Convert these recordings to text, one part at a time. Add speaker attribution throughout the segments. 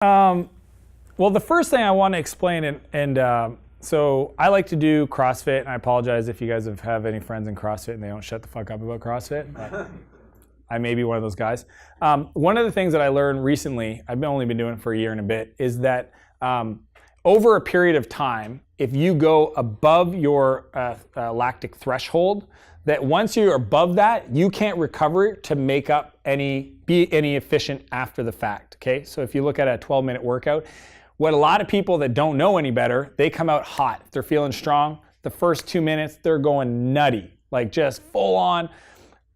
Speaker 1: Well, the first thing I want to explain, so I like to do CrossFit, and I apologize if you guys have any friends in CrossFit and they don't shut the fuck up about CrossFit. But I may be one of those guys. One of the things that I learned recently, I've only been doing it for a year and a bit, is that over a period of time, if you go above your lactic threshold, that once you're above that, you can't recover to make up be any efficient after the fact, okay? So if you look at a 12-minute workout, what a lot of people that don't know any better, they come out hot. If they're feeling strong, the first 2 minutes, they're going nutty, like just full on,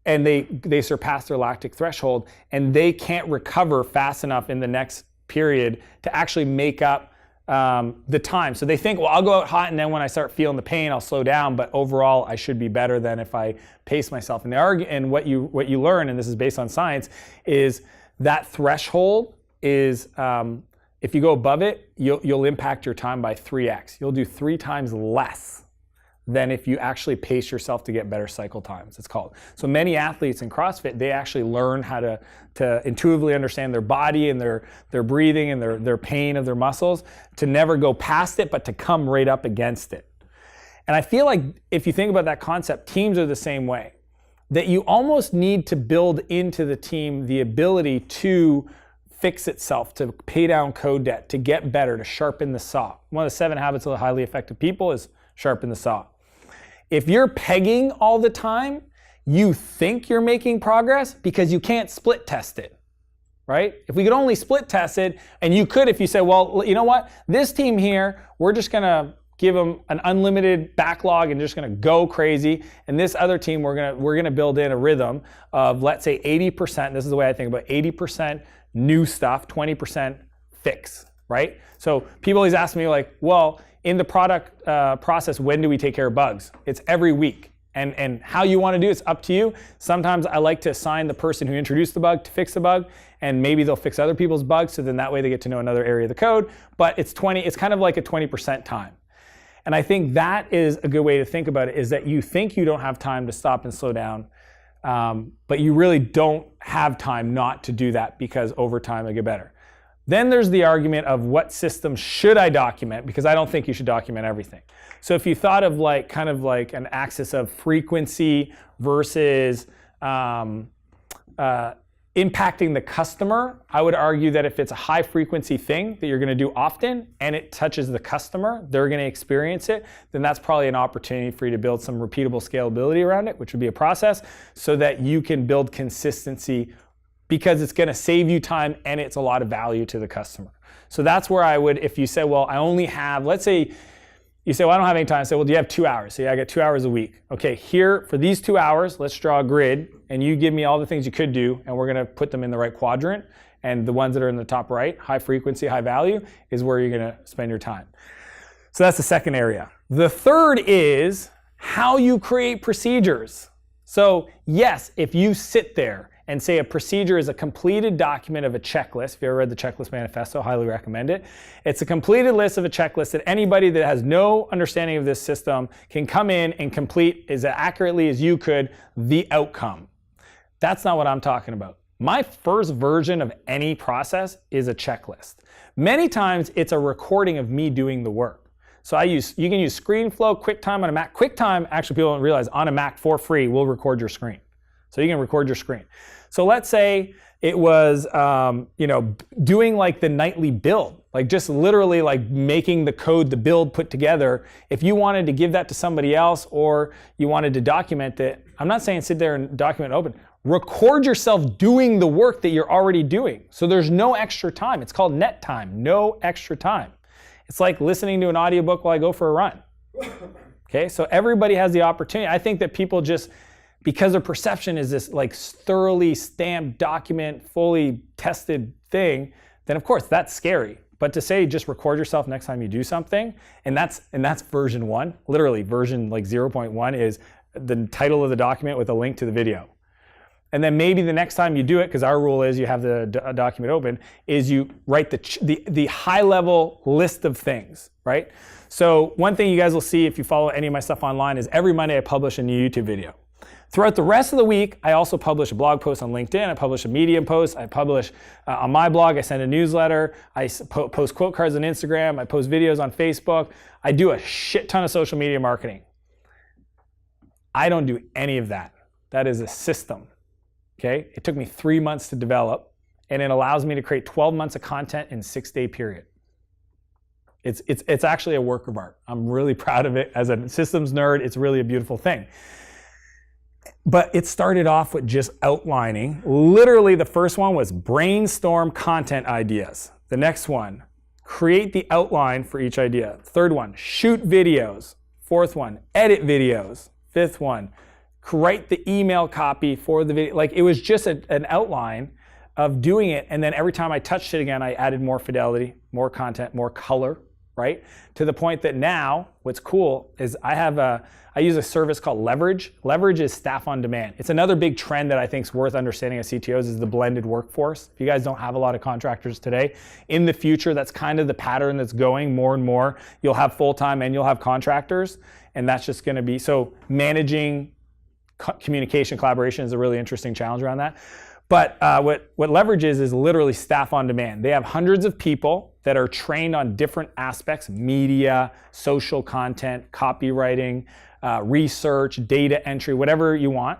Speaker 1: and they surpass their lactic threshold, and they can't recover fast enough in the next period to actually make up the time. So they think, well, I'll go out hot, and then when I start feeling the pain, I'll slow down, but overall, I should be better than if I pace myself. And what you learn, and this is based on science, is that threshold is, if you go above it, you'll impact your time by 3x. You'll do 3 times less than if you actually pace yourself to get better cycle times, it's called. So many athletes in CrossFit, they actually learn how to intuitively understand their body and their breathing and their pain of their muscles, to never go past it, but to come right up against it. And I feel like if you think about that concept, teams are the same way. That you almost need to build into the team the ability to fix itself, to pay down code debt, to get better, to sharpen the saw. One of the 7 habits of highly effective people is sharpen the saw. If you're pegging all the time, you think you're making progress because you can't split test it, right? If we could only split test it, and you could if you say, well, you know what? This team here, we're just going to give them an unlimited backlog and just going to go crazy. And this other team, we're going to build in a rhythm of, let's say, 80%. This is the way I think about 80% new stuff, 20% fix, right? So people always ask me, like, well, in the product process, when do we take care of bugs? It's every week. And how you want to do it's up to you. Sometimes I like to assign the person who introduced the bug to fix the bug, and maybe they'll fix other people's bugs, so then that way they get to know another area of the code. But it's kind of like a 20% time. And I think that is a good way to think about it, is that you think you don't have time to stop and slow down, but you really don't have time not to do that, because over time it'll get better. Then there's the argument of what system should I document, because I don't think you should document everything. So if you thought of kind of like an axis of frequency versus impacting the customer, I would argue that if it's a high frequency thing that you're going to do often and it touches the customer, they're going to experience it, then that's probably an opportunity for you to build some repeatable scalability around it, which would be a process, so that you can build consistency, because it's going to save you time and it's a lot of value to the customer. So that's where I would, if you say, well, I only have, let's say, you say, well, I don't have any time. I say, well, do you have 2 hours? So yeah, I got 2 hours a week. Okay, here, for these 2 hours, let's draw a grid, and you give me all the things you could do, and we're going to put them in the right quadrant. And the ones that are in the top right, high frequency, high value, is where you're going to spend your time. So that's the second area. The third is how you create procedures. So yes, if you sit there and say a procedure is a completed document of a checklist. If you ever read the Checklist Manifesto, highly recommend it. It's a completed list of a checklist that anybody that has no understanding of this system can come in and complete as accurately as you could the outcome. That's not what I'm talking about. My first version of any process is a checklist. Many times it's a recording of me doing the work. So you can use ScreenFlow, QuickTime on a Mac. QuickTime, actually people don't realize, on a Mac for free will record your screen. So you can record your screen. So let's say it was, doing like the nightly build, like just literally like making the code, the build put together. If you wanted to give that to somebody else, or you wanted to document it, I'm not saying sit there and document it open. Record yourself doing the work that you're already doing. So there's no extra time. It's called net time, no extra time. It's like listening to an audiobook while I go for a run. Okay, so everybody has the opportunity. I think that people just, because their perception is this like thoroughly stamped document, fully tested thing, then of course that's scary. But to say just record yourself next time you do something, and that's version 1, literally version like 0.1 is the title of the document with a link to the video. And then maybe the next time you do it, because our rule is you have the document open, is you write the high level list of things, right? So one thing you guys will see if you follow any of my stuff online is every Monday I publish a new YouTube video. Throughout the rest of the week, I also publish a blog post on LinkedIn. I publish a Medium post. I publish on my blog. I send a newsletter. I post quote cards on Instagram. I post videos on Facebook. I do a shit ton of social media marketing. I don't do any of that. That is a system, okay? It took me 3 months to develop, and it allows me to create 12 months of content in a 6-day period. It's actually a work of art. I'm really proud of it. As a systems nerd, it's really a beautiful thing. But it started off with just outlining. Literally, the first one was brainstorm content ideas. The next one, create the outline for each idea. Third one, shoot videos. Fourth one, edit videos. Fifth one, write the email copy for the video. Like, it was just an outline of doing it. And then every time I touched it again, I added more fidelity, more content, more color, right? To the point that now, what's cool is I use a service called Leverage. Leverage is staff on demand. It's another big trend that I think is worth understanding as CTOs is the blended workforce. If you guys don't have a lot of contractors today, in the future, that's kind of the pattern that's going more and more. You'll have full-time and you'll have contractors, and that's just gonna be, so managing communication, collaboration is a really interesting challenge around that. But what Leverage is literally staff on demand. They have hundreds of people that are trained on different aspects, media, social content, copywriting, research, data entry, whatever you want.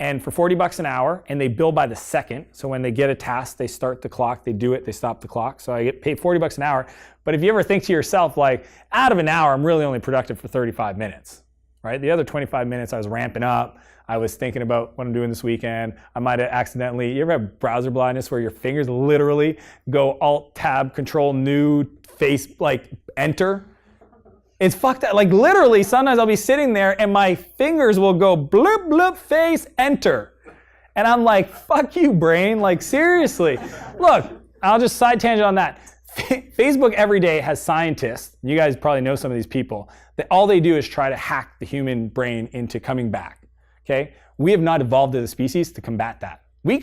Speaker 1: And for $40 an hour, and they bill by the second. So when they get a task, they start the clock, they do it, they stop the clock. So I get paid $40 an hour. But if you ever think to yourself, like, out of an hour, I'm really only productive for 35 minutes, right? The other 25 minutes I was ramping up. I was thinking about what I'm doing this weekend. I might have accidentally, you ever have browser blindness where your fingers literally go Alt, Tab, Control, New, Face, like enter? It's fucked up. Like literally, sometimes I'll be sitting there and my fingers will go bloop, bloop, face, enter. And I'm like, fuck you, brain. Like seriously. Look, I'll just side tangent on that. Facebook every day has scientists, you guys probably know some of these people, that all they do is try to hack the human brain into coming back. Okay, we have not evolved as a species to combat that. We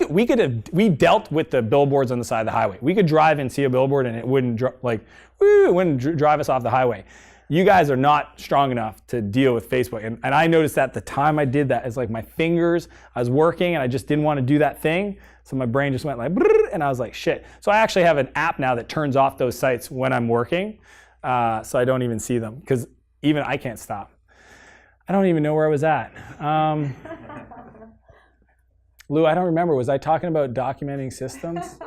Speaker 1: dealt with the billboards on the side of the highway. We could drive and see a billboard and it wouldn't drive us off the highway. You guys are not strong enough to deal with Facebook. And I noticed that the time I did that, it's like my fingers, I was working and I just didn't want to do that thing. So my brain just went like, and I was like, shit. So I actually have an app now that turns off those sites when I'm working. So I don't even see them because even I can't stop. I don't even know where I was at. Lou, I don't remember. Was I talking about documenting systems?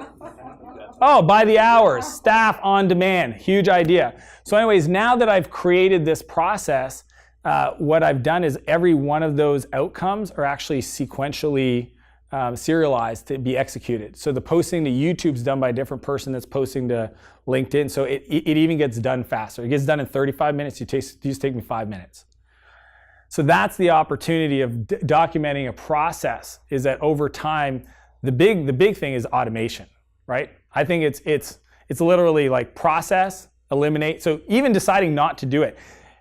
Speaker 1: Oh, by the hours, staff on demand, huge idea. So anyways, now that I've created this process, what I've done is every one of those outcomes are actually sequentially serialized to be executed. So the posting to YouTube's done by a different person that's posting to LinkedIn. So it even gets done faster. It gets done in 35 minutes. You just take me 5 minutes. So that's the opportunity of documenting a process, is that over time, the big thing is automation, right? I think it's literally like process, eliminate. So even deciding not to do it.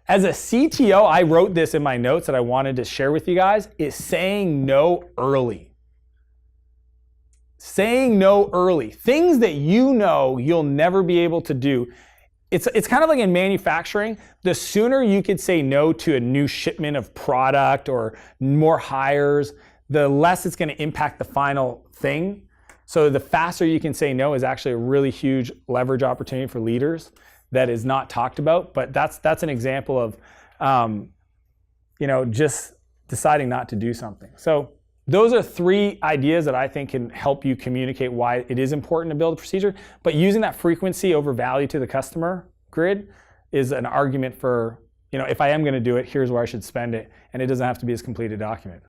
Speaker 1: As a CTO, I wrote this in my notes that I wanted to share with you guys, is saying no early. Saying no early. Things that you know you'll never be able to do. It's kind of like in manufacturing, the sooner you could say no to a new shipment of product or more hires, the less it's going to impact the final thing. So the faster you can say no is actually a really huge leverage opportunity for leaders that is not talked about. But that's an example of, just deciding not to do something. So those are 3 ideas that I think can help you communicate why it is important to build a procedure. But using that frequency over value to the customer grid is an argument for, if I am going to do it, here's where I should spend it. And it doesn't have to be as complete a document.